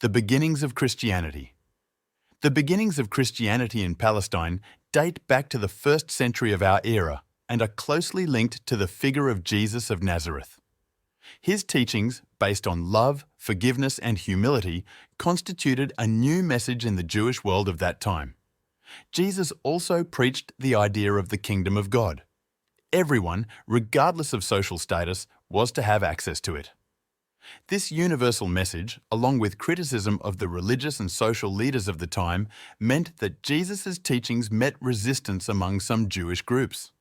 The beginnings of Christianity. The beginnings of Christianity in Palestine date back to the 1st century of our era and are closely linked to the figure of Jesus of Nazareth. His teachings, based on love, forgiveness, and humility, constituted a new message in the Jewish world of that time. Jesus also preached the idea of the kingdom of God. Everyone, regardless of social status, was to have access to it. This universal message, along with criticism of the religious and social leaders of the time, meant that Jesus' teachings met resistance among some Jewish groups.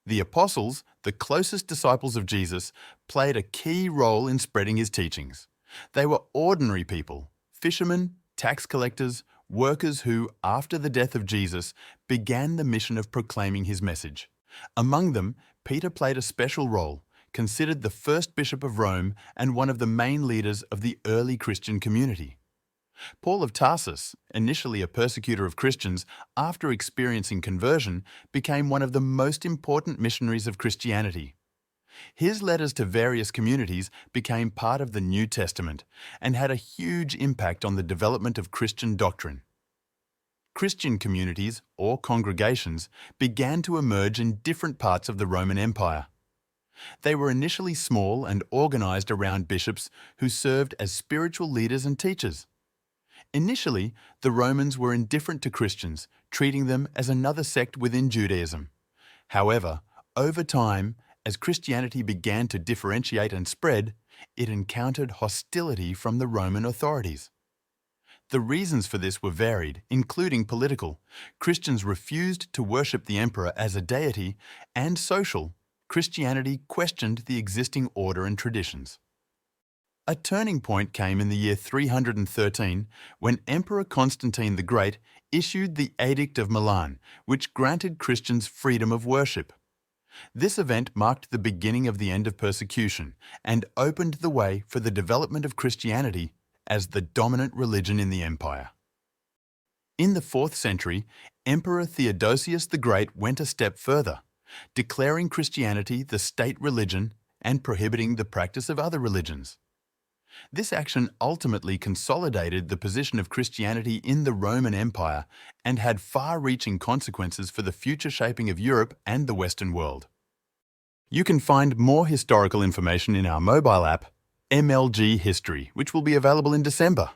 The apostles, the closest disciples of Jesus, played a key role in spreading his teachings. They were ordinary people, fishermen, tax collectors, workers who, after the death of Jesus, began the mission of proclaiming his message. Among them, Peter played a special role, considered the first bishop of Rome and one of the main leaders of the early Christian community. Paul of Tarsus, initially a persecutor of Christians, after experiencing conversion, became one of the most important missionaries of Christianity. His letters to various communities became part of the New Testament and had a huge impact on the development of Christian doctrine. Christian communities, or congregations, began to emerge in different parts of the Roman Empire. They were initially small and organized around bishops who served as spiritual leaders and teachers. Initially, the Romans were indifferent to Christians, treating them as another sect within Judaism. However, over time, as Christianity began to differentiate and spread, it encountered hostility from the Roman authorities. The reasons for this were varied, including political. Christians refused to worship the emperor as a deity, and social. Christianity questioned the existing order and traditions. A turning point came in the year 313 when Emperor Constantine the Great issued the Edict of Milan, which granted Christians freedom of worship. This event marked the beginning of the end of persecution and opened the way for the development of Christianity as the dominant religion in the empire. In the 4th century, Emperor Theodosius the Great went a step further, declaring Christianity the state religion and prohibiting the practice of other religions. This action ultimately consolidated the position of Christianity in the Roman Empire and had far-reaching consequences for the future shaping of Europe and the Western world. You can find more historical information in our mobile app, MLG History, which will be available in December.